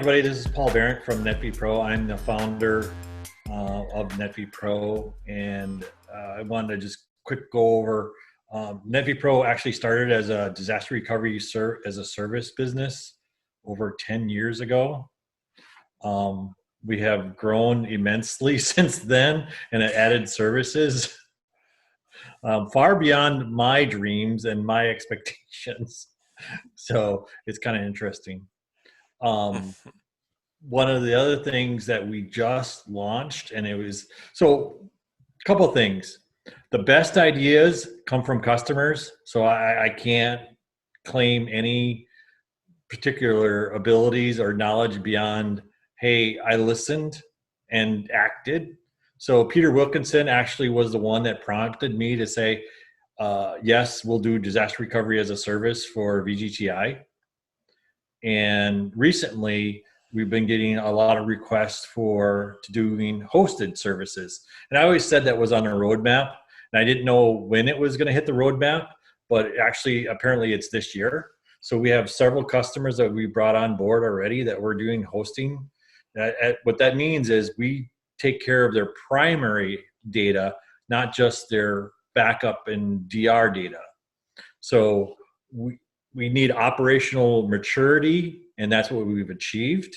everybody, this is Paul Barrett from NetV Pro. I'm the founder of NetV Pro, and I wanted to just quick go over. NetV Pro actually started as a disaster recovery as a service business over 10 years ago. We have grown immensely since then and added services far beyond my dreams and my expectations. So it's kind of interesting. One of the other things that we just launched, and it was, so a couple of things. The best ideas come from customers. So I can't claim any particular abilities or knowledge beyond, hey, I listened and acted. So Peter Wilkinson actually was the one that prompted me to say, yes, we'll do disaster recovery as a service for VGTI. And recently, we've been getting a lot of requests to doing hosted services. And I always said that was on a roadmap, and I didn't know when it was going to hit the roadmap, but actually, apparently it's this year. So we have several customers that we brought on board already that we're doing hosting. What that means is we take care of their primary data, not just their backup and DR data. So we need operational maturity, and that's what we've achieved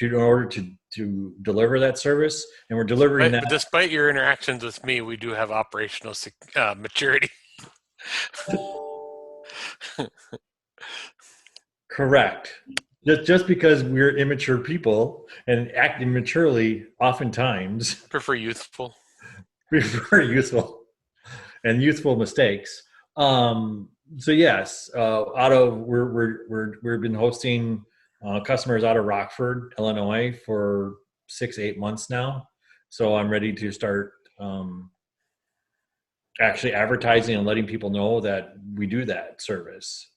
in order to deliver that service. And we're delivering that. But despite your interactions with me, we do have operational maturity. Correct. Just because we're immature people and act immaturely, oftentimes Prefer youthful. prefer youthful and youthful mistakes. So yes, we've been hosting customers out of Rockford, Illinois for 6-8 months now. So I'm ready to start actually advertising and letting people know that we do that service.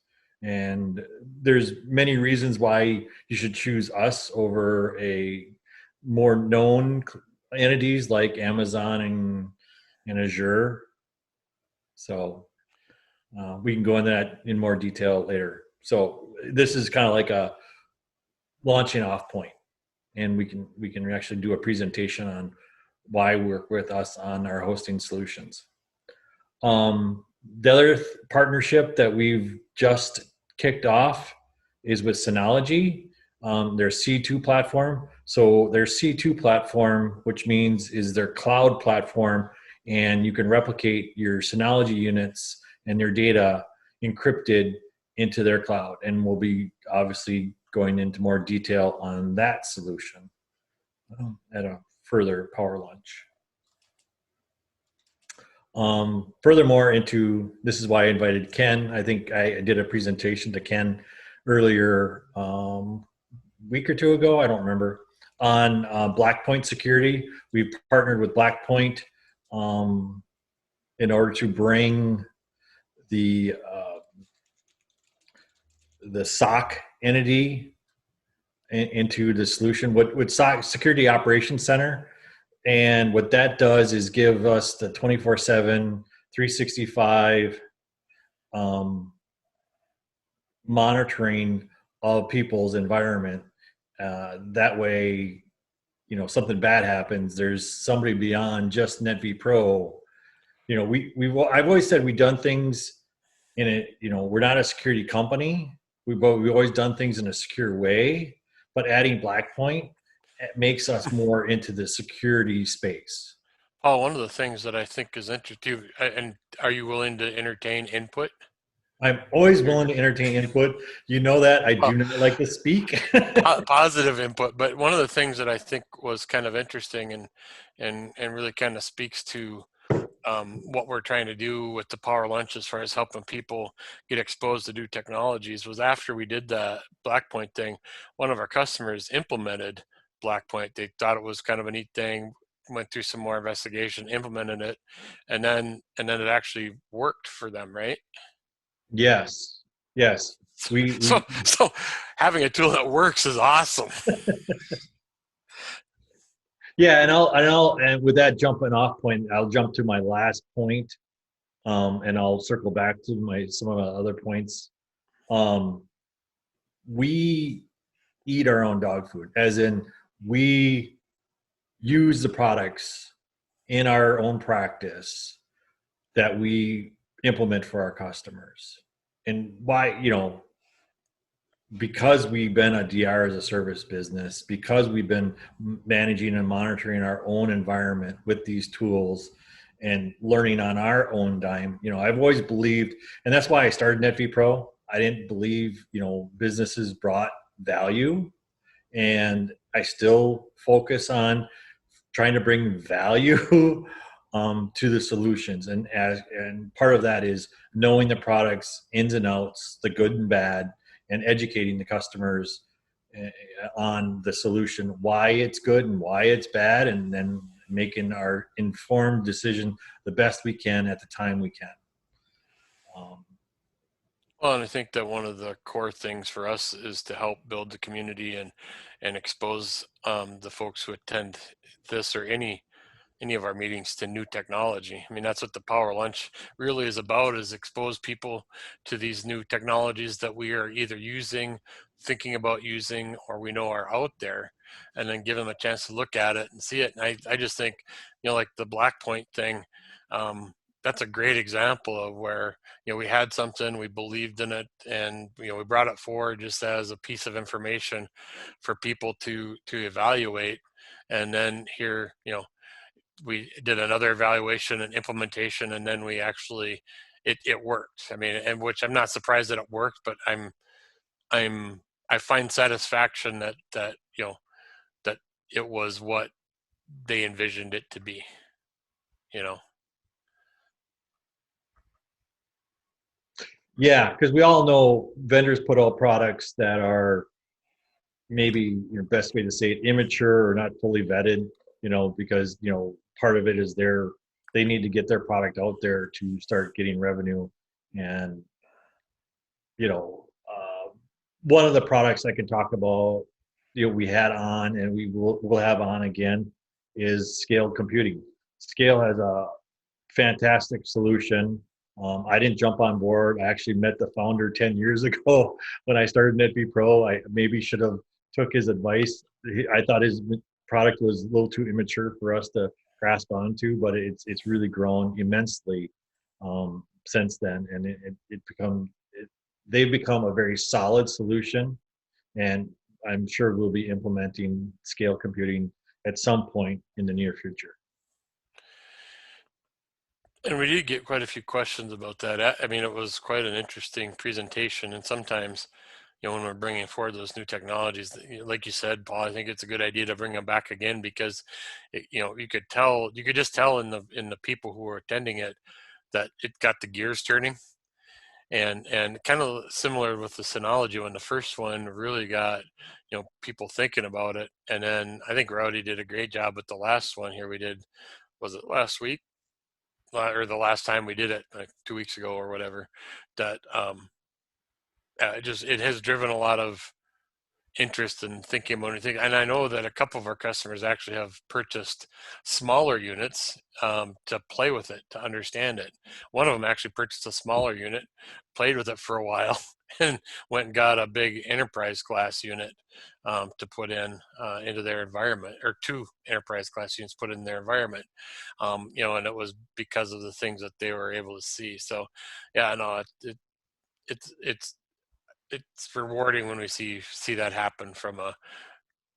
And there's many reasons why you should choose us over a more known entities like Amazon and Azure. So we can go into that in more detail later. So this is kind of like a launching off point, and we can actually do a presentation on why work with us on our hosting solutions. The other partnership that we've just kicked off is with Synology, their C2 platform. So their C2 platform, which means is their cloud platform, and you can replicate your Synology units and their data encrypted into their cloud. And we'll be obviously going into more detail on that solution at a further power lunch. Furthermore, this is why I invited Ken. I think I did a presentation to Ken earlier, week or two ago, I don't remember, on Blackpoint security. We've partnered with Blackpoint in order to bring the SOC entity into the solution with SOC, Security Operations Center. And what that does is give us the 24/7, 365 monitoring of people's environment. That way, something bad happens, there's somebody beyond just NetV Pro. I've always said we've done things in it. We're not a security company. We've always done things in a secure way, but adding Blackpoint makes us more into the security space. Paul, one of the things that I think is interesting, and are you willing to entertain input? I'm always willing to entertain input. You know that I do not like to speak. Positive input, but one of the things that I think was kind of interesting and really kind of speaks to what we're trying to do with the power lunch as far as helping people get exposed to new technologies was after we did the Blackpoint thing, one of our customers implemented Blackpoint. They thought it was kind of a neat thing, went through some more investigation, implemented it, and then it actually worked for them, right? Yes. So having a tool that works is awesome. Yeah, and with that jumping off point, I'll jump to my last point, and I'll circle back to some of the other points. We eat our own dog food, as in we use the products in our own practice that we implement for our customers. And why, because we've been a DR as a service business, because we've been managing and monitoring our own environment with these tools and learning on our own dime, I've always believed, and that's why I started NetV Pro. I didn't believe, businesses brought value, and I still focus on trying to bring value to the solutions. And part of that is knowing the products ins and outs, the good and bad, and educating the customers on the solution, why it's good and why it's bad, and then making our informed decision the best we can at the time we can. Well, and I think that one of the core things for us is to help build the community and expose the folks who attend this or any of our meetings to new technology. I mean, that's what the Power Lunch really is about, is expose people to these new technologies that we are either using, thinking about using, or we know are out there, and then give them a chance to look at it and see it. And I just think, like the Black Point thing, that's a great example of where, we had something, we believed in it, and, we brought it forward just as a piece of information for people to evaluate. And then here, we did another evaluation and implementation, and then we actually it worked. I mean, and which I'm not surprised that it worked, but I find satisfaction that that it was what they envisioned it to be. Yeah, because we all know vendors put out products that are maybe your best way to say it, immature or not fully vetted, because part of it is they need to get their product out there to start getting revenue. And one of the products I can talk about, we had on and we'll have on again, is scaled computing. Scale has a fantastic solution. I didn't jump on board. I actually met the founder 10 years ago when I started NetV Pro. I maybe should have took his advice. I thought his product was a little too immature for us to grasp onto, but it's really grown immensely since then, and they've become a very solid solution. And I'm sure we'll be implementing scale computing at some point in the near future. And we did get quite a few questions about that. I mean, it was quite an interesting presentation, and sometimes, when we're bringing forward those new technologies, like you said, Paul, I think it's a good idea to bring them back again, because you could just tell in the people who were attending it that it got the gears turning. And kind of similar with the Synology one, the first one really got people thinking about it. And then I think Rowdy did a great job with the last one here we did. Was it last week or the last time we did it, like 2 weeks ago or whatever? That it has driven a lot of interest in thinking about anything. And I know that a couple of our customers actually have purchased smaller units to play with it, to understand it. One of them actually purchased a smaller unit, played with it for a while, and went and got a big enterprise class unit to put into their environment, or two enterprise class units put in their environment. And it was because of the things that they were able to see. So, yeah, no, it's it's rewarding when we see that happen from a,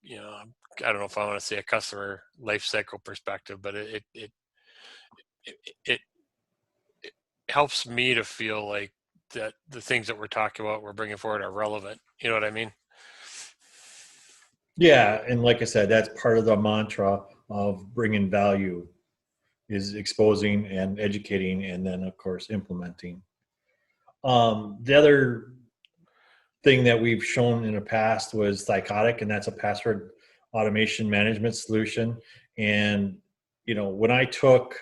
I don't know if I want to say a customer life cycle perspective, but it helps me to feel like that the things that we're talking about, we're bringing forward, are relevant. You know what I mean? Yeah, and like I said, that's part of the mantra of bringing value, is exposing and educating, and then of course implementing. The other thing that we've shown in the past was Thycotic, and that's a password automation management solution. And when I took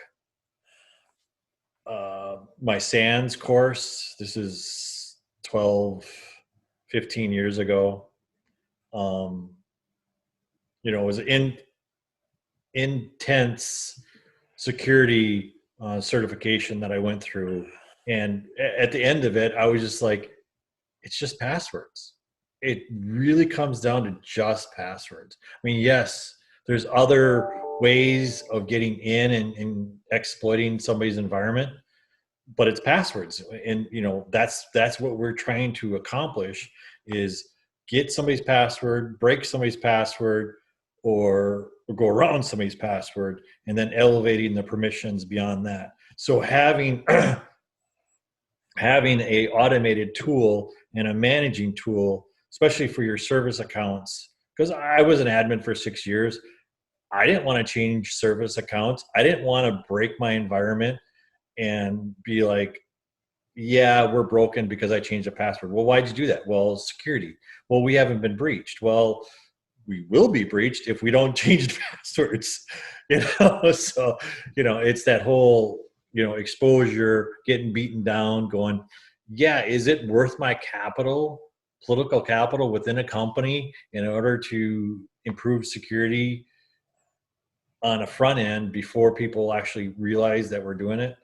my SANS course, this is 12, 15 years ago. It was intense security certification that I went through. And at the end of it, I was just like, it's just passwords. it really comes down to just passwords. I mean, yes, there's other ways of getting in and exploiting somebody's environment, but it's passwords. And that's what we're trying to accomplish, is get somebody's password, break somebody's password, or go around somebody's password, and then elevating the permissions beyond that. So having having a automated tool and a managing tool, especially for your service accounts, because I was an admin for 6 years. I didn't want to change service accounts. I didn't want to break my environment and be like, yeah, we're broken because I changed the password. Well, why'd you do that? Well, security. Well, we haven't been breached. Well, we will be breached if we don't change the passwords. So it's that whole exposure, getting beaten down, going, yeah, is it worth my capital, political capital within a company, in order to improve security on a front end before people actually realize that we're doing it?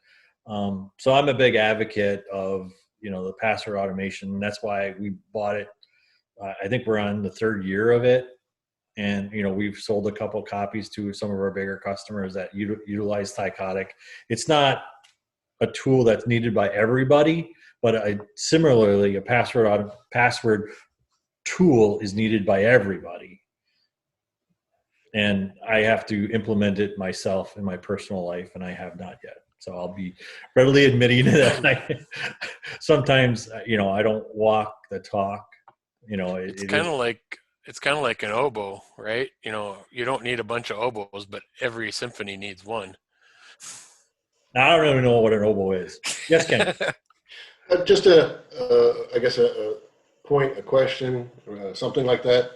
So I'm a big advocate of the password automation. That's why we bought it. I think we're on the third year of it, and we've sold a couple copies to some of our bigger customers that utilize Thycotic. It's not a tool that's needed by everybody, but similarly, a password tool is needed by everybody. And I have to implement it myself in my personal life, and I have not yet. So I'll be readily admitting that sometimes, I don't walk the talk. It's kind of like an oboe, right? You don't need a bunch of oboes, but every symphony needs one. I don't really know what an oboe is. Yes, Ken. Just I guess a point, a question, something like that.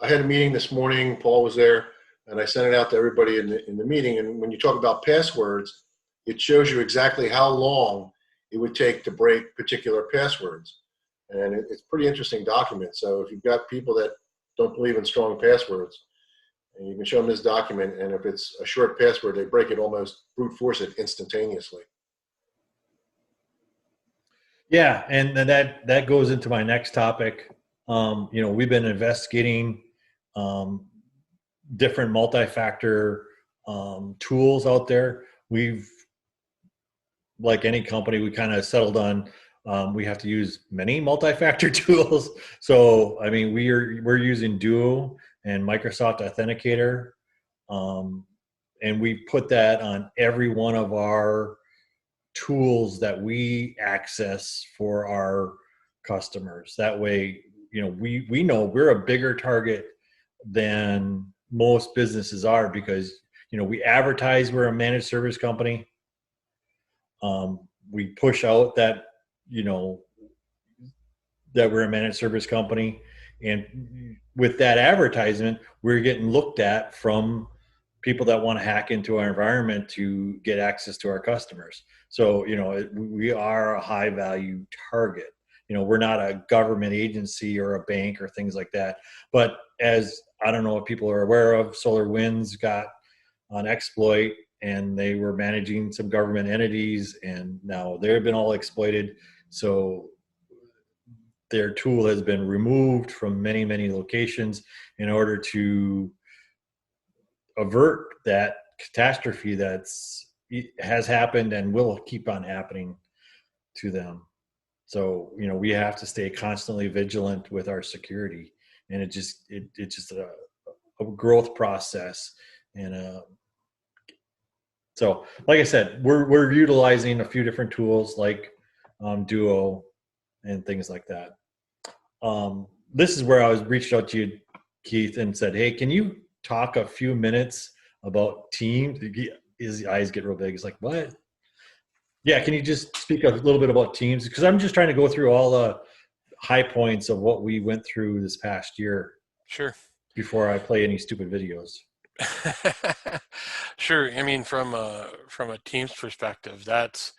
I had a meeting this morning. Paul was there, and I sent it out to everybody in the meeting. And when you talk about passwords, it shows you exactly how long it would take to break particular passwords, and it's a pretty interesting document. So if you've got people that don't believe in strong passwords, and you can show them this document, and if it's a short password, they break it, almost brute force it instantaneously. Yeah, and that goes into my next topic. We've been investigating different multi-factor tools out there. We've, like any company, we kind of settled on we have to use many multi-factor tools. So I mean, we're using Duo and Microsoft Authenticator, and we put that on every one of our tools that we access for our customers. That way, we know we're a bigger target than most businesses are, because we advertise we're a managed service company. We push out that that we're a managed service company, and with that advertisement, we're getting looked at from people that want to hack into our environment to get access to our customers. So we are a high value target. We're not a government agency or a bank or things like that. But as I don't know if people are aware of, SolarWinds got an exploit, and they were managing some government entities, and now they've been all exploited. So their tool has been removed from many, many locations in order to avert that catastrophe has happened and will keep on happening to them. So we have to stay constantly vigilant with our security, and it's just a growth process. And so, like I said, we're utilizing a few different tools like Duo and things like that. This is where I was reached out to you, Keith, and said, hey, can you talk a few minutes about Teams? His eyes get real big. He's like, what? Yeah, can you just speak a little bit about Teams? Because I'm just trying to go through all the high points of what we went through this past year. Sure. Before I play any stupid videos. Sure. I mean, from a Teams perspective, that's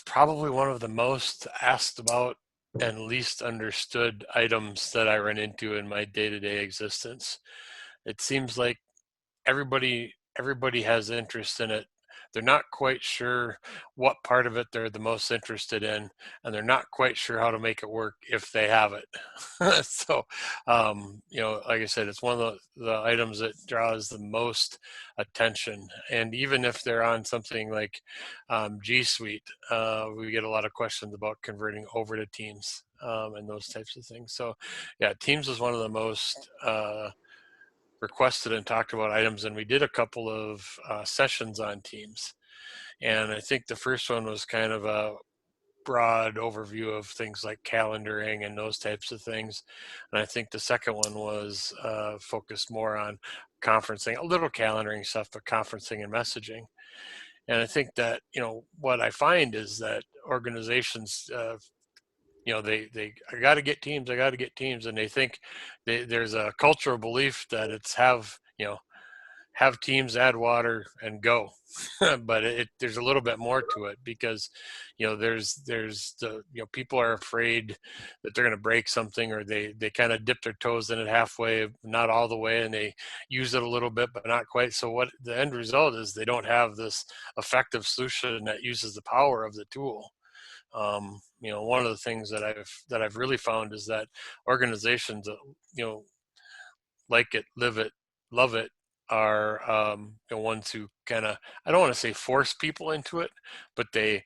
probably one of the most asked about and least understood items that I run into in my day-to-day existence. It seems like everybody has interest in it, they're not quite sure what part of it they're the most interested in, and they're not quite sure how to make it work if they have it. So, like I said, it's one of the items that draws the most attention. And even if they're on something like G Suite, we get a lot of questions about converting over to Teams and those types of things. So, yeah, Teams is one of the most requested and talked about items, and we did a couple of sessions on Teams. And I think the first one was kind of a broad overview of things like calendaring and those types of things. And I think the second one was focused more on conferencing, a little calendaring stuff, but conferencing and messaging. And I think that, what I find is that organizations, I got to get Teams, and they think there's a cultural belief that it's have Teams, add water, and go. But there's a little bit more to it, because there's the people are afraid that they're going to break something, or they kind of dip their toes in it halfway, not all the way, and they use it a little bit but not quite. So what the end result is, they don't have this effective solution that uses the power of the tool. One of the things that I've really found is that organizations like it, live it, love it, are the ones who kind of, I don't want to say force people into it, but they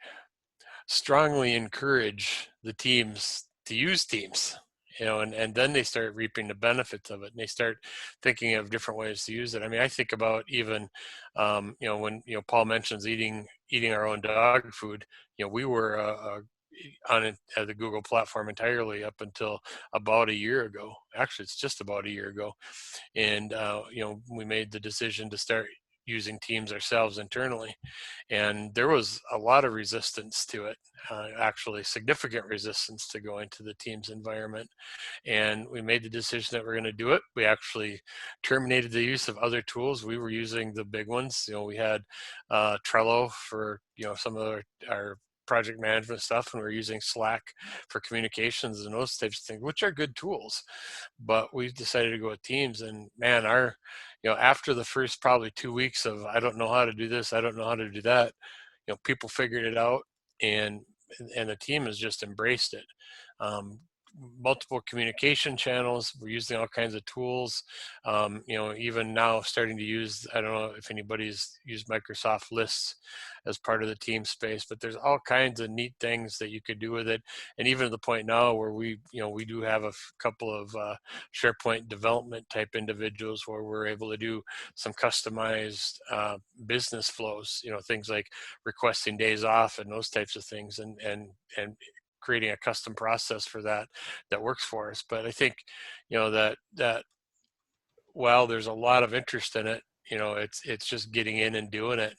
strongly encourage the teams to use Teams, and then they start reaping the benefits of it, and they start thinking of different ways to use it. I mean, I think about even, when, Paul mentions eating our own dog food, we were on the Google platform entirely up until about a year ago. Actually, it's just about a year ago. And, we made the decision to start using Teams ourselves internally. And there was a lot of resistance to it, actually significant resistance to go into the Teams environment. And we made the decision that we're going to do it. We actually terminated the use of other tools. We were using the big ones. We had Trello for, some of our project management stuff, and we're using Slack for communications and those types of things, which are good tools. But we decided to go with Teams, and man, after the first probably 2 weeks of, I don't know how to do this, I don't know how to do that, people figured it out, and the team has just embraced it. Multiple communication channels. We're using all kinds of tools. Even now starting to use, I don't know if anybody's used Microsoft Lists as part of the team space, but there's all kinds of neat things that you could do with it. And even to the point now where we do have a couple of SharePoint development type individuals where we're able to do some customized business flows, things like requesting days off and those types of things, and creating a custom process for that works for us. But I think, that while there's a lot of interest in it, it's just getting in and doing it.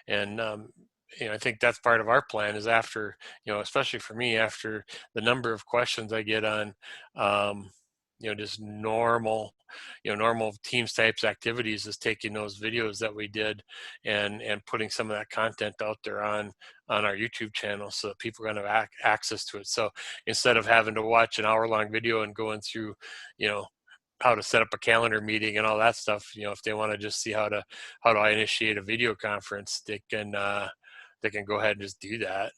And I think that's part of our plan is after, especially for me, after the number of questions I get on, just normal Teams types activities, is taking those videos that we did and putting some of that content out there on our YouTube channel so that people are going to have access to it. So instead of having to watch an hour-long video and going through, how to set up a calendar meeting and all that stuff, if they want to just see how do I initiate a video conference, they can go ahead and just do that.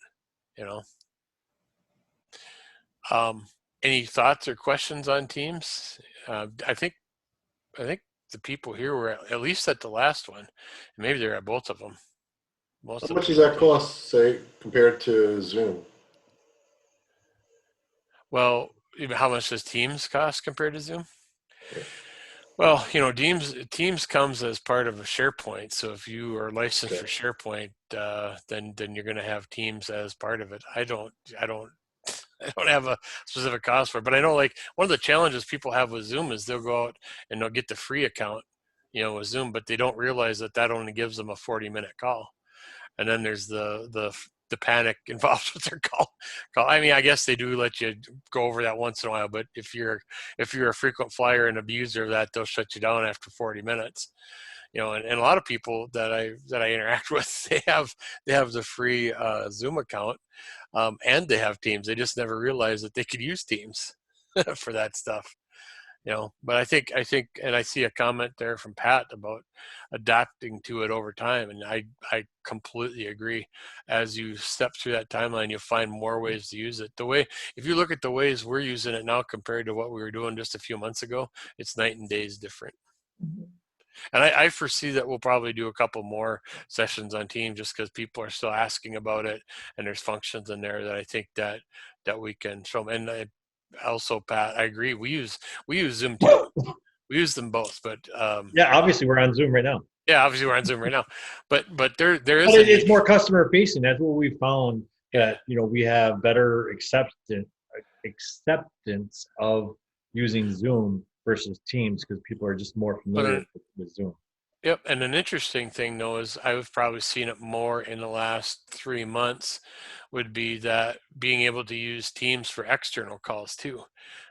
Any thoughts or questions on Teams? I think the people here were at least at the last one. Maybe they're at both of them. How much does that cost, say, compared to Zoom? Well, how much does Teams cost compared to Zoom? Well, Teams comes as part of a SharePoint. So if you are licensed for SharePoint, then you're going to have Teams as part of it. I don't have a specific cost for it, but I know, like, one of the challenges people have with Zoom is they'll go out and they'll get the free account, with Zoom, but they don't realize that only gives them a 40-minute call. And then there's the panic involved with their call. I mean, I guess they do let you go over that once in a while, but if you're a frequent flyer and abuser of that, they'll shut you down after 40 minutes. And a lot of people that I interact with, they have the free Zoom account, and they have Teams. They just never realized that they could use Teams for that stuff. But I think, and I see a comment there from Pat about adapting to it over time. And I completely agree. As you step through that timeline, you'll find more ways to use it. If you look at the ways we're using it now compared to what we were doing just a few months ago, it's night and days different. And I foresee that we'll probably do a couple more sessions on Teams just because people are still asking about it, and there's functions in there that I think that we can show them. And also, Pat, I agree. We use Zoom too. We use them both, but Yeah, obviously we're on Zoom right now. yeah, obviously we're on Zoom right now. But there is. But it's more customer facing. That's what we found, that we have better acceptance of using Zoom versus Teams because people are just more familiar with Zoom. Yep, and an interesting thing though is I've probably seen it more in the last 3 months would be that being able to use Teams for external calls too.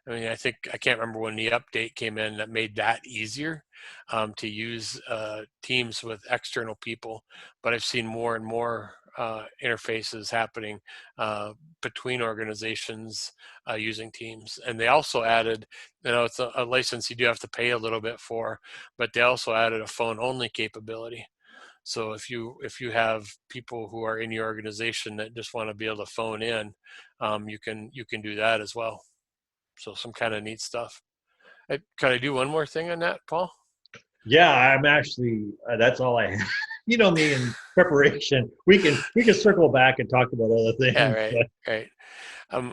I mean, I can't remember when the update came in that made that easier to use Teams with external people, but I've seen more and more interfaces happening between organizations using Teams. And they also added, it's a license you do have to pay a little bit for, but they also added a phone only capability. So if you have people who are in your organization that just want to be able to phone in, you can do that as well. So some kind of neat stuff. Can I do one more thing on that, Paul? Yeah, I'm actually. That's all I have. You know me in preparation. We can circle back and talk about other things. Yeah, right. And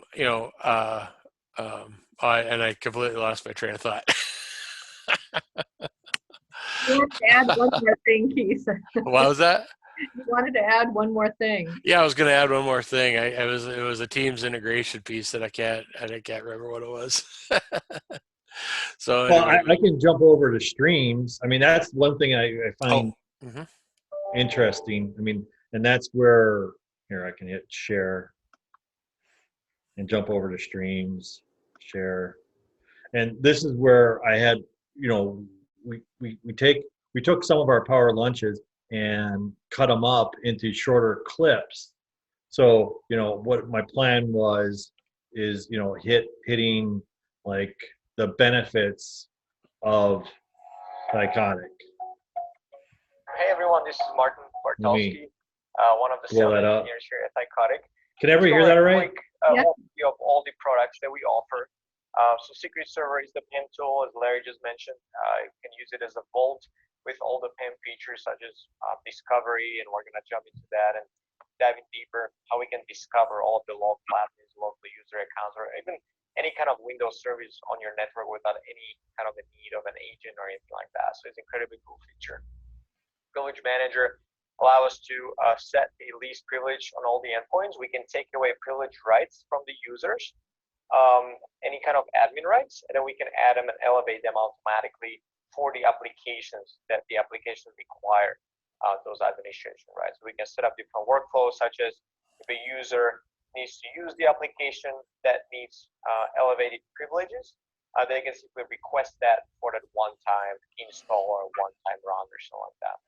I completely lost my train of thought. You wanted to add one more thing, Keith. What was that? You wanted to add one more thing. Yeah, I was going to add one more thing. It was a Teams integration piece that I can't remember what it was. So well, anyway. I can jump over to streams. I mean, that's one thing I find interesting. I mean, and that's where here I can hit share and jump over to streams, share, and this is where I had we took some of our power lunches and cut them up into shorter clips. So what my plan is hitting like the benefits of psychotic. Hey everyone, this is Martin Bartolski, one of the sales engineers here at Psychotic. Can everybody hear that all right? Quick overview of all the products that we offer. So Secret Server is the PIM tool, as Larry just mentioned. You can use it as a vault with all the PIM features such as discovery, and we're going to jump into that and dive in deeper how we can discover all of the log platforms, local user accounts, or even any kind of Windows service on your network without any kind of a need of an agent or anything like that. So it's an incredibly cool feature. Privilege Manager allow us to set a least privilege on all the endpoints. We can take away privilege rights from the users, any kind of admin rights, and then we can add them and elevate them automatically for the applications that the applications require those administration rights. So we can set up different workflows, such as if a user needs to use the application that needs elevated privileges, they can simply request that for that one-time install or one-time run or something like that.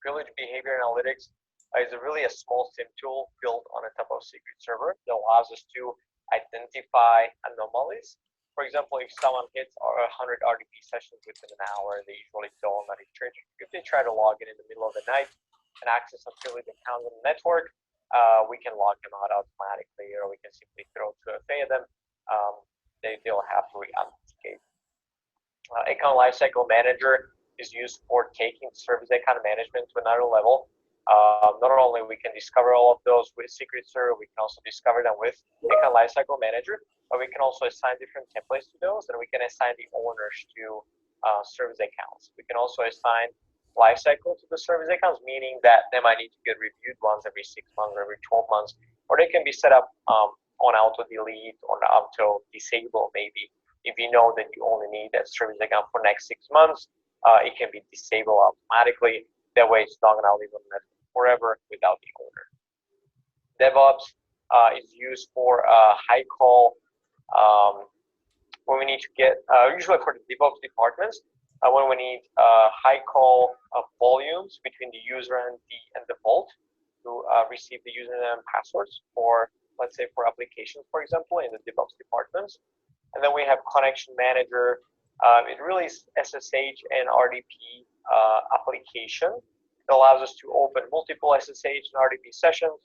Privilege Behavior Analytics is really a small SIM tool built on the top of Secret Server that allows us to identify anomalies. For example, if someone hits 100 RDP sessions within an hour, they usually don't. But if they try to log in the middle of the night and access some privileged accounts on the network, we can log them out automatically, or we can simply throw 2FA at them. They'll have to re-authenticate. Account Lifecycle Manager is used for taking service account management to another level. Not only we can discover all of those with Secret Server, we can also discover them with Account Lifecycle Manager, but we can also assign different templates to those, and we can assign the owners to service accounts. We can also assign lifecycle to the service accounts, meaning that they might need to get reviewed once every 6 months or every 12 months, or they can be set up on auto delete or auto disable. Maybe if you know that you only need that service account for next 6 months, it can be disabled automatically. That way it's not going to live on the network forever without the owner. DevOps is used for high call when we need to get, usually for the DevOps departments, when we need high call volumes between the user and the vault to receive the username and passwords for, let's say, for applications, for example, in the DevOps departments. And then we have Connection Manager It really is SSH and RDP application. It allows us to open multiple SSH and RDP sessions.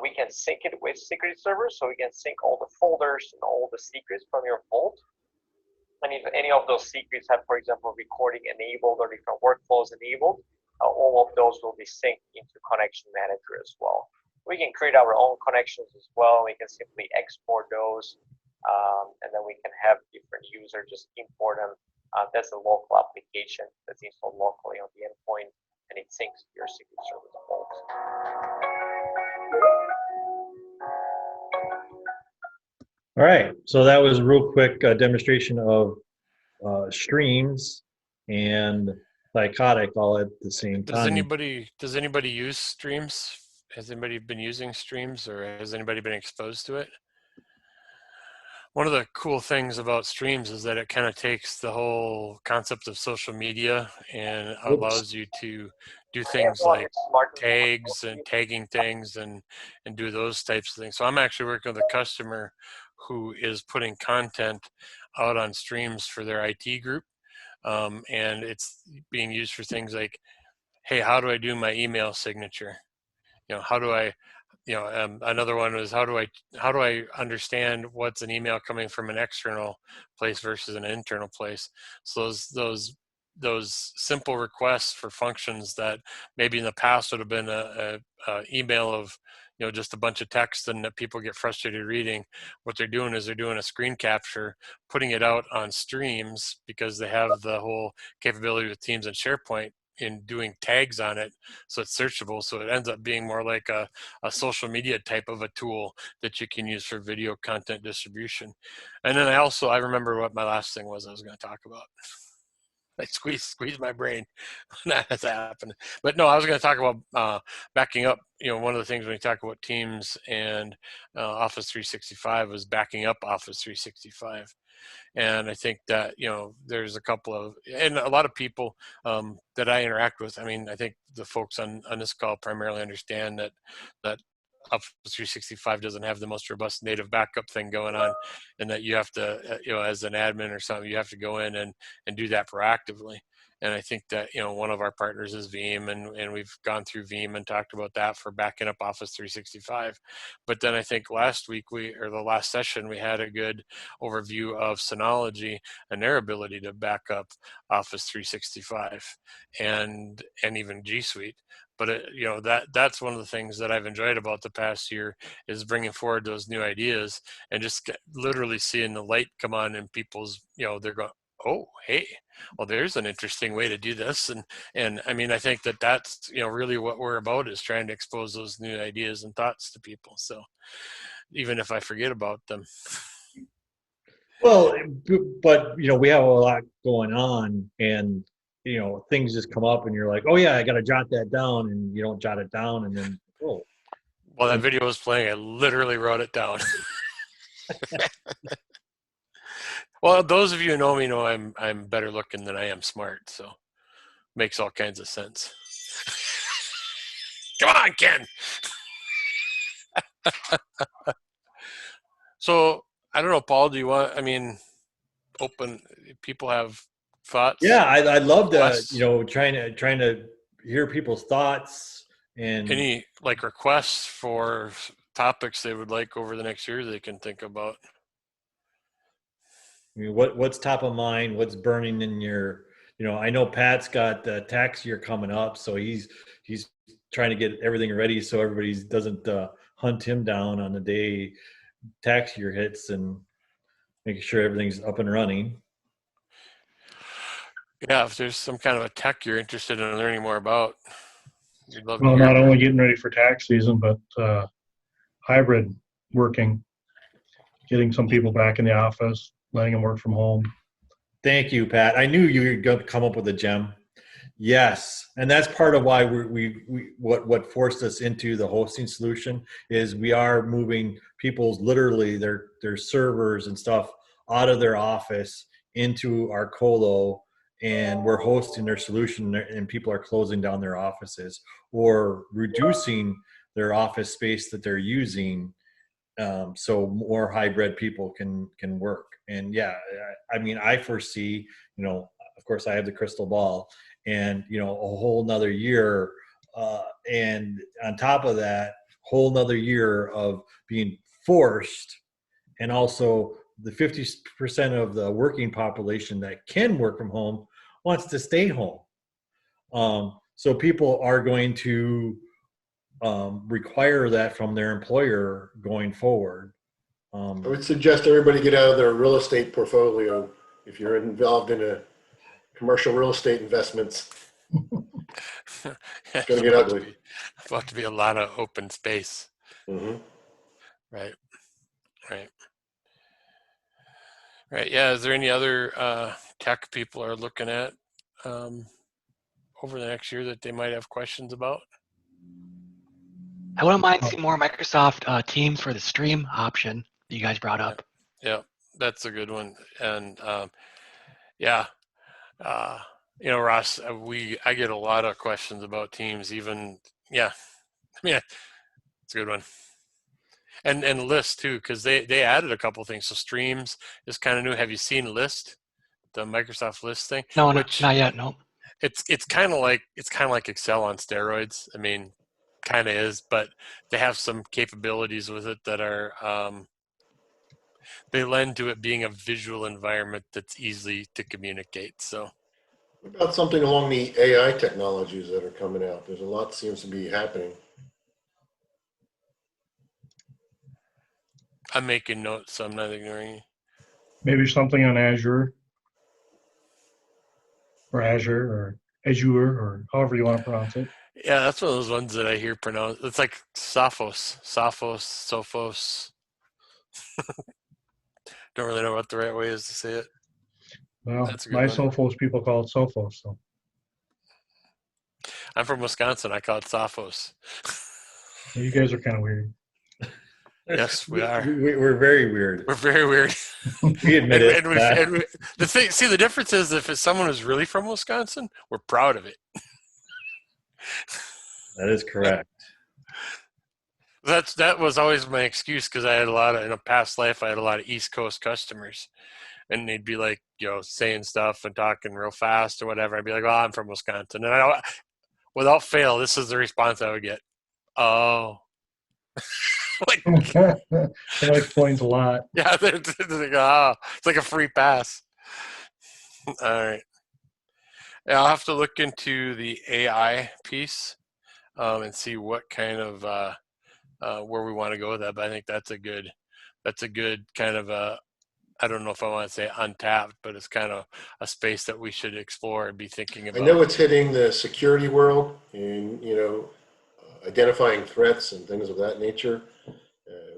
We can sync it with secret servers, so we can sync all the folders and all the secrets from your Vault. And if any of those secrets have, for example, recording enabled or different workflows enabled, all of those will be synced into Connection Manager as well. We can create our own connections as well. We can simply export those, and then we can have different users just import them. That's a local application that's installed locally on the endpoint, and it syncs to your secret server Vault. All right, so that was a real quick demonstration of streams and Psychotic all at the same time. Does anybody use streams? Has anybody been using streams, or has anybody been exposed to it? One of the cool things about streams is that it kind of takes the whole concept of social media and allows you to do things like tags and tagging things and do those types of things. So I'm actually working with a customer who is putting content out on streams for their IT group. And it's being used for things like, hey, how do I do my email signature? How do I, another one was how do I understand what's an email coming from an external place versus an internal place? So those simple requests for functions that maybe in the past would have been a email of just a bunch of text and that people get frustrated reading. What they're doing is they're doing a screen capture, putting it out on streams because they have the whole capability with Teams and SharePoint in doing tags on it, so it's searchable. So it ends up being more like a social media type of a tool that you can use for video content distribution. And then I remember what my last thing was I was going to talk about. I squeezed my brain when that happened. But no, I was going to talk about backing up. One of the things when you talk about Teams and Office 365 was backing up Office 365. And I think that, there's a couple of, and a lot of people that I interact with, I think the folks on this call primarily understand that Office 365 doesn't have the most robust native backup thing going on, and that you have to, as an admin or something, you have to go in and do that proactively. And I think that, one of our partners is Veeam, and we've gone through Veeam and talked about that for backing up Office 365. But then I think last week the last session, we had a good overview of Synology and their ability to back up Office 365 and even G Suite. But that's one of the things that I've enjoyed about the past year is bringing forward those new ideas and just literally seeing the light come on in people's, they're going, oh, hey, well, there's an interesting way to do this. And I think that's, really what we're about, is trying to expose those new ideas and thoughts to people. So even if I forget about them. Well, but, we have a lot going on, and, things just come up and you're like, oh yeah, I got to jot that down, and you don't jot it down, and then, oh. While that video was playing, I literally wrote it down. Well, those of you who know me know I'm better looking than I am smart, so makes all kinds of sense. Come on, Ken. So I don't know, Paul. Do you want? Open. People have thoughts. Yeah, I love that. Trying to hear people's thoughts and any requests for topics they would like over the next year they can think about. What's top of mind? What's burning in your? I know Pat's got the tax year coming up, so he's trying to get everything ready so everybody doesn't hunt him down on the day tax year hits, and making sure everything's up and running. Yeah, if there's some kind of a tech you're interested in learning more about, you'd love well, to hear not more. only getting ready for tax season, but hybrid working, getting some people back in the office, letting them work from home. Thank you, Pat. I knew you were going to come up with a gem. Yes, and that's part of why what forced us into the hosting solution is we are moving people's literally their servers and stuff out of their office into our colo, and we're hosting their solution, and people are closing down their offices or reducing their office space that they're using so more hybrid people can work. And yeah, I mean, I foresee, of course, I have the crystal ball, and a whole nother year, and on top of that, whole nother year of being forced, and also the 50% of the working population that can work from home wants to stay home. So people are going to require that from their employer going forward. I would suggest everybody get out of their real estate portfolio if you're involved in a commercial real estate investments. It's going to get ugly. About to be a lot of open space. Mm-hmm. Right. Yeah. Is there any other tech people are looking at over the next year that they might have questions about? I wouldn't mind seeing more Microsoft Teams for the stream option that you guys brought up. Yeah, that's a good one. And Ross, I get a lot of questions about Teams. Even it's a good one. And List too, because they added a couple things. So Streams is kind of new. Have you seen List, the Microsoft List thing? No, not yet. No. It's kind of like Excel on steroids. I mean, kind of is, but they have some capabilities with it that are they lend to it being a visual environment that's easy to communicate. So, what about something along the AI technologies that are coming out? There's a lot seems to be happening. I'm making notes, so I'm not ignoring you. Maybe something on Azure or Azure or however you want to pronounce it. Yeah, that's one of those ones that I hear pronounced. It's like Sophos. Don't really know what the right way is to say it. Well, That's a good my one. Sophos people call it Sophos. So. I'm from Wisconsin. I call it Sophos. You guys are kind of weird. Yes, we are. We're very weird. We're very weird. We admit it. The difference is if it's someone who's really from Wisconsin, we're proud of it. That is correct. That was always my excuse, because I had in a past life, I had a lot of East Coast customers, and they'd be like, saying stuff and talking real fast or whatever. I'd be like, "Oh, I'm from Wisconsin," and without fail, this is the response I would get. Oh. That explains a lot. Yeah, it's like a free pass. All right. Yeah, I'll have to look into the AI piece and see what kind of where we want to go with that. But I think that's a good kind of I don't know if I want to say untapped, but it's kind of a space that we should explore and be thinking about. I know it's hitting the security world and, identifying threats and things of that nature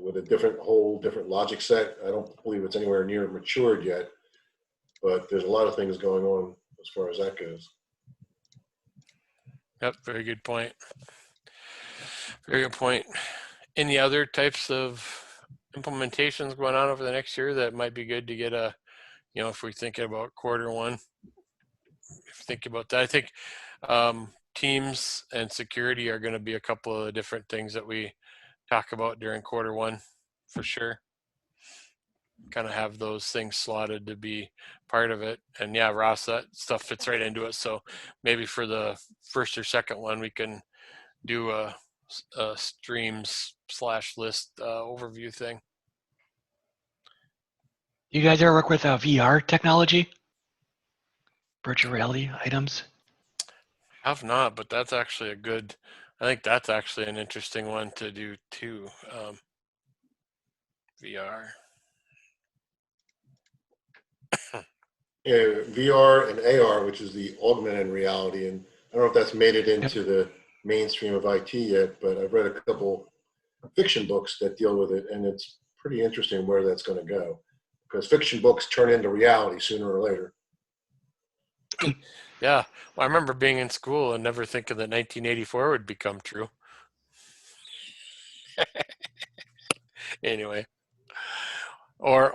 with a whole different logic set. I don't believe it's anywhere near matured yet, but there's a lot of things going on as far as that goes. Yep, very good point. Very good point. Any other types of implementations going on over the next year that might be good to get if we're thinking about Q1, think about that. I think Teams and security are going to be a couple of different things that we talk about during Q1 for sure. Kind of have those things slotted to be part of it. And yeah, Ross, that stuff fits right into it. So maybe for the first or second one, we can do a streams/list overview thing. You guys ever work with VR technology? Virtual reality items? Have not, but that's actually I think that's actually an interesting one to do too. VR. Yeah, VR and AR, which is the augmented reality, and I don't know if that's made it into the mainstream of IT yet, but I've read a couple fiction books that deal with it, and it's pretty interesting where that's going to go, because fiction books turn into reality sooner or later. Yeah, well, I remember being in school and never thinking that 1984 would become true. Anyway, or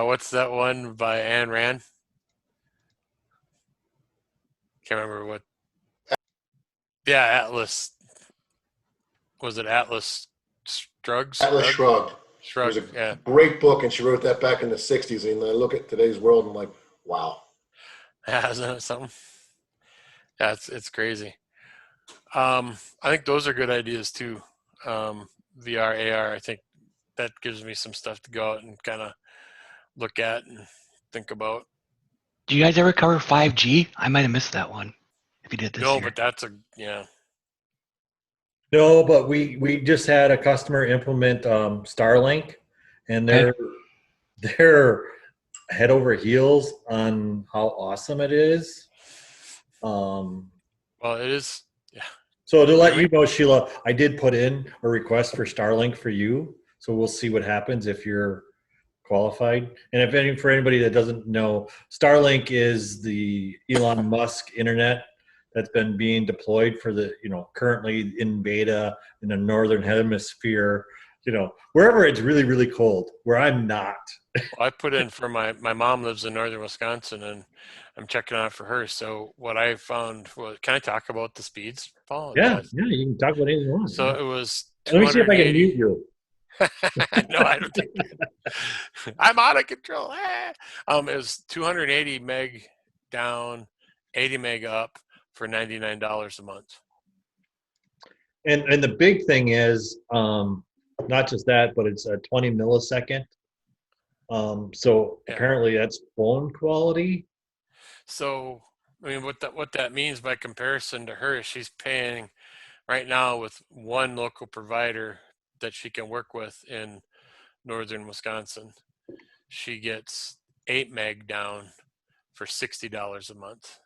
what's that one by Ayn Rand? Can't remember what. Yeah, Atlas. Was it Atlas Shrugged? Atlas Shrugged. Shrug, It was a yeah. great book, and she wrote that back in the 60s. And I look at today's world and I'm like, wow. Yeah, isn't it something? Yeah, it's crazy. I think those are good ideas too. VR, AR. I think that gives me some stuff to go out and kind of look at and think about. Do you guys ever cover 5G? I might have missed that one if you did this No, year. but that's yeah. No, but we just had a customer implement Starlink, and they're head over heels on how awesome it is. Well, it is. Yeah. So to let Really? you know, Sheila, I did put in a request for Starlink for you. So we'll see what happens if you're qualified. And for anybody that doesn't know, Starlink is the Elon Musk internet that's been being deployed for currently in beta in the northern hemisphere, wherever it's really, really cold, where I'm not. Well, I put in for my mom lives in northern Wisconsin, and I'm checking on it for her. So what I found was, can I talk about the speeds, Paul? Yeah, you can talk about anything you want. So it was Let me see if I can 280. mute you. No, I don't think I'm out of control. It was 280 meg down, 80 meg up for $99 a month. And the big thing is not just that, but it's a 20 millisecond. So Yeah. apparently that's phone quality. So I mean, what that means by comparison to her, she's paying right now with one local provider that she can work with in northern Wisconsin. She gets 8 meg down for $60 a month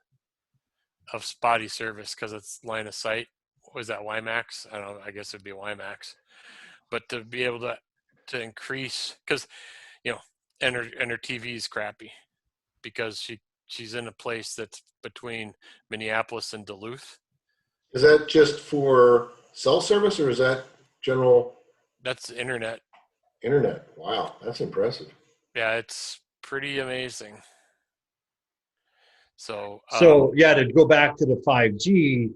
of spotty service because it's line of sight. What was that, WiMAX? I don't know. I guess it'd be WiMAX. But to be able to increase, because and her TV is crappy because she's in a place that's between Minneapolis and Duluth. Is that just for cell service, or is that general? That's internet. Internet. Wow, that's impressive. Yeah, it's pretty amazing. So yeah, to go back to the 5G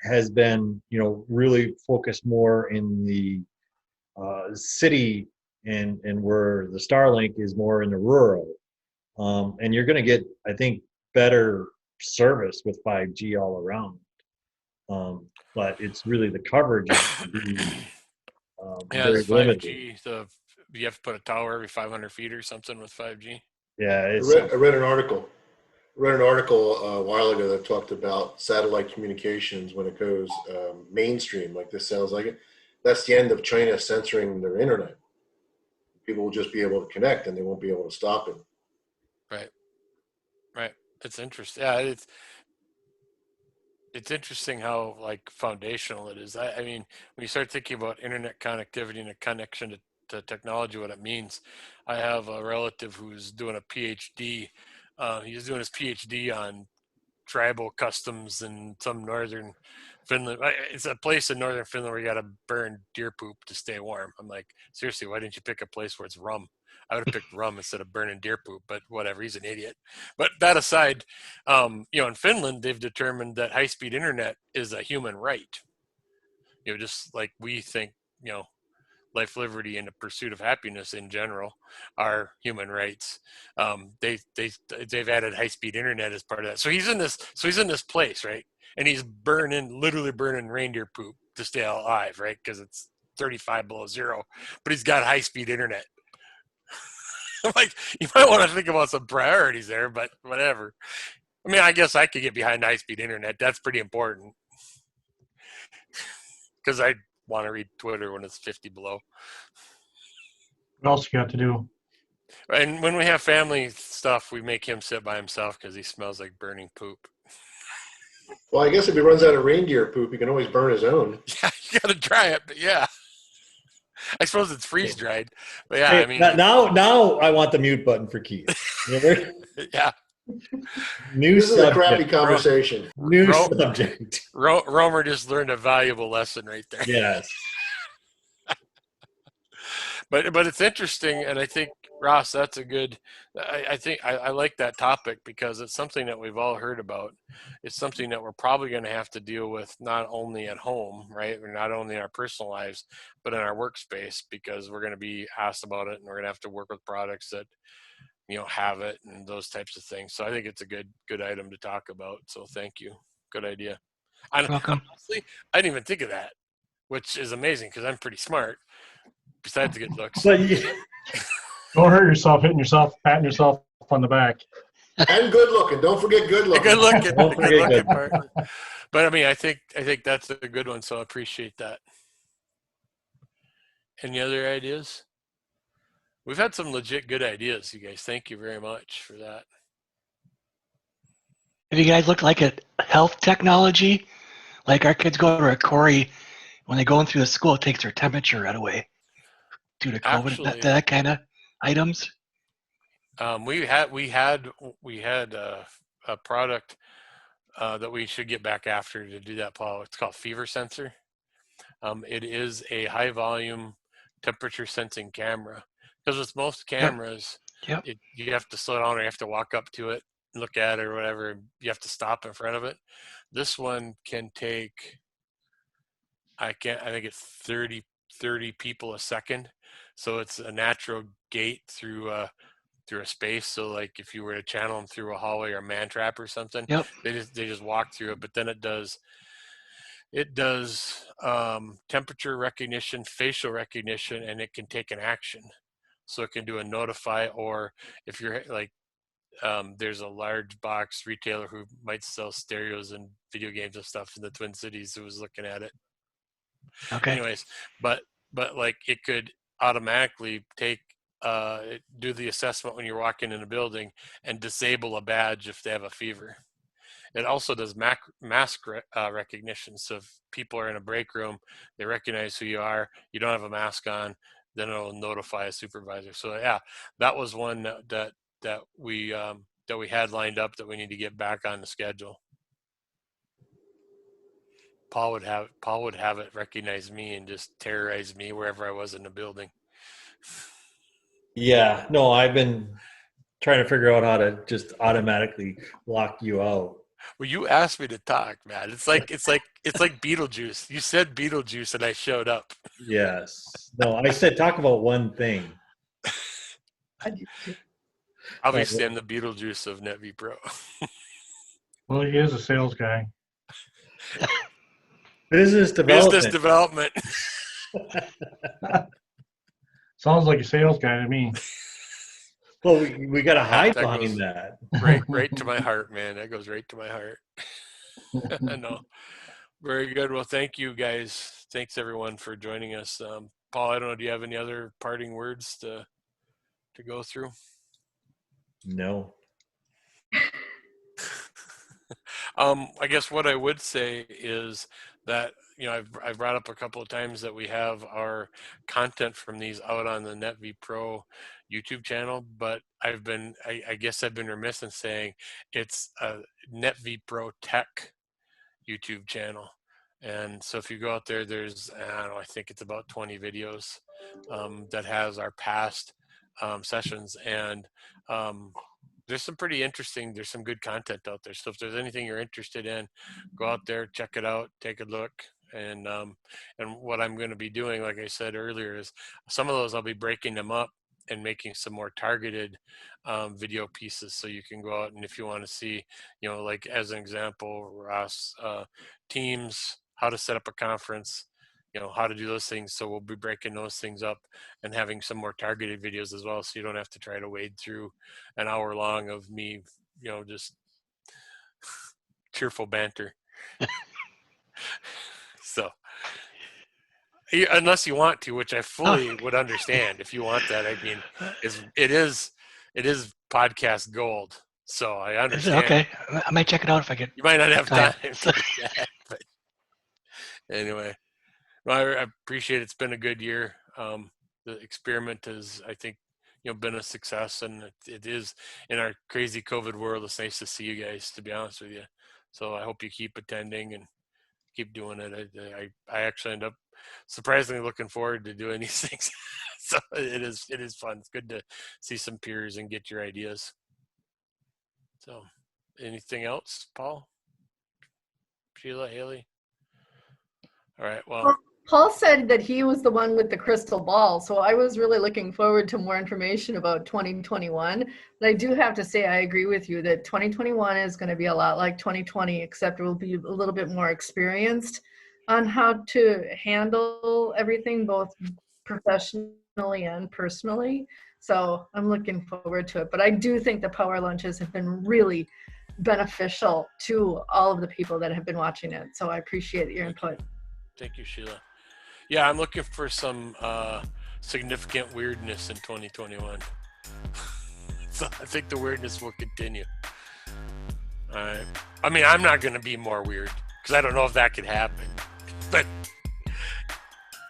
has been, really focused more in the city and where the Starlink is more in the rural. And you're going to get, I think, better service with 5G all around. But it's really the coverage is very it's 5G. limited. You have to put a tower every 500 feet or something with 5G. Yeah, I read an article. A while ago that talked about satellite communications when it goes mainstream, like this sounds like it. That's the end of China censoring their internet. People will just be able to connect, and they won't be able to stop it. Right. It's interesting. Yeah, it's interesting how foundational it is. I mean, when you start thinking about internet connectivity and a connection to technology, what it means. I have a relative who's doing a PhD. He's doing his PhD on tribal customs in some northern Finland. It's a place in northern Finland where you got to burn deer poop to stay warm. I'm like, seriously, why didn't you pick a place where it's rum? I would have picked rum instead of burning deer poop, but whatever, he's an idiot. But that aside, in Finland, they've determined that high-speed internet is a human right. Just like we think, life, liberty, and the pursuit of happiness in general are human rights. They've added high-speed internet as part of that. So he's in this place, right? And he's literally burning reindeer poop to stay alive, right? Because it's 35 below zero, but he's got high-speed internet. I'm like, you might want to think about some priorities there, but whatever. I mean, I guess I could get behind high-speed internet. That's pretty important because I want to read Twitter when it's 50 below. What else you got to do? And when we have family stuff, we make him sit by himself because he smells like burning poop. Well, I guess if he runs out of reindeer poop, he can always burn his own. Yeah, you got to try it, but yeah. I suppose it's freeze dried, but yeah, Hey, I mean, now I want the mute button for Keith. yeah. This is a crappy conversation. New subject. Romer just learned a valuable lesson right there. Yes. But it's interesting, and I think Ross, that's a good, I think I like that topic because it's something that we've all heard about. It's something that we're probably going to have to deal with not only at home, right, or not only in our personal lives, but in our workspace, because we're going to be asked about it and we're going to have to work with products that, have it and those types of things. So I think it's a good item to talk about. So thank you. Good idea. Welcome. Honestly, I didn't even think of that, which is amazing because I'm pretty smart, besides the good looks. But Don't hurt yourself hitting yourself, patting yourself on the back. And good looking. Don't forget good looking. Good looking, Don't the forget good looking good part. But I mean, I think that's a good one. So I appreciate that. Any other ideas? We've had some legit good ideas, you guys. Thank you very much for that. Have you guys looked like at health technology? Like our kids go to a Corey, when they go in through the school, it takes their temperature right away due to COVID. Actually, That kind of items. we had a product that we should get back after to do that, Paul. It's called Fever Sensor. It is a high volume temperature sensing camera. Because with most cameras, Yep. You have to slow down or you have to walk up to it, look at it or whatever. You have to stop in front of it. This one can take, I think it's 30 people a second. So it's a natural gate through a space. So like if you were to channel them through a hallway or a man trap or something, Yep. they just walk through it. But then it does temperature recognition, facial recognition, and it can take an action. So it can do a notify, or if you're like, there's a large box retailer who might sell stereos and video games and stuff in the Twin Cities who was looking at it. Okay. Anyways, but like it could automatically do the assessment when you're walking in a building and disable a badge if they have a fever. It also does mask recognition. So if people are in a break room, they recognize who you are. You don't have a mask on, then it'll notify a supervisor. So yeah, that was one that we had lined up that we need to get back on the schedule. Paul would have it recognize me and just terrorize me wherever I was in the building. yeah, no, I've been trying to figure out how to just automatically lock you out. Well, you asked me to talk, man. It's like Beetlejuice. You said Beetlejuice, and I showed up. Yes. No, I said talk about one thing. Obviously, I'm the Beetlejuice of NetV Pro. Well, he is a sales guy. Business Business development. development. Sounds like a sales guy to me. Well, we got to hide That behind goes that. right to my heart, man. That goes right to my heart. No, very good. Well, thank you guys. Thanks everyone for joining us. Paul, I don't know. Do you have any other parting words to go through? No. I guess what I would say is that I've brought up a couple of times that we have our content from these out on the NetV Pro YouTube channel, but I guess I've been remiss in saying it's a NetV Pro Tech YouTube channel. And so if you go out there, there's, I don't know, I think it's about 20 videos that has our past sessions. And there's some pretty interesting, there's some good content out there. So if there's anything you're interested in, go out there, check it out, take a look. And what I'm going to be doing, like I said earlier, is some of those I'll be breaking them up and making some more targeted video pieces, so you can go out and if you want to see, like as an example, Ross, Teams, how to set up a conference, how to do those things. So we'll be breaking those things up and having some more targeted videos as well, so you don't have to try to wade through an hour long of me, just cheerful banter. So unless you want to, which I fully would understand if you want that. I mean, it is podcast gold. So I understand. Okay, I might check it out if I get. You might not have time to do that, but anyway, well, I appreciate it. It's been a good year. The experiment has, I think, been a success, and it is in our crazy COVID world. It's nice to see you guys, to be honest with you. So I hope you keep attending and keep doing it. I actually end up surprisingly looking forward to doing these things. So it is fun. It's good to see some peers and get your ideas. So anything else, Paul? Sheila, Haley? All right, well. Paul said that he was the one with the crystal ball, so I was really looking forward to more information about 2021. But I do have to say I agree with you that 2021 is going to be a lot like 2020, except we'll be a little bit more experienced on how to handle everything, both professionally and personally. So I'm looking forward to it. But I do think the power lunches have been really beneficial to all of the people that have been watching it. So I appreciate your input. Thank you, Sheila. Yeah, I'm looking for some significant weirdness in 2021. So I think the weirdness will continue. All right. I mean, I'm not going to be more weird because I don't know if that could happen. But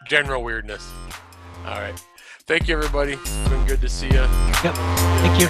general weirdness. All right. Thank you, everybody. It's been good to see you. Yep. Thank you.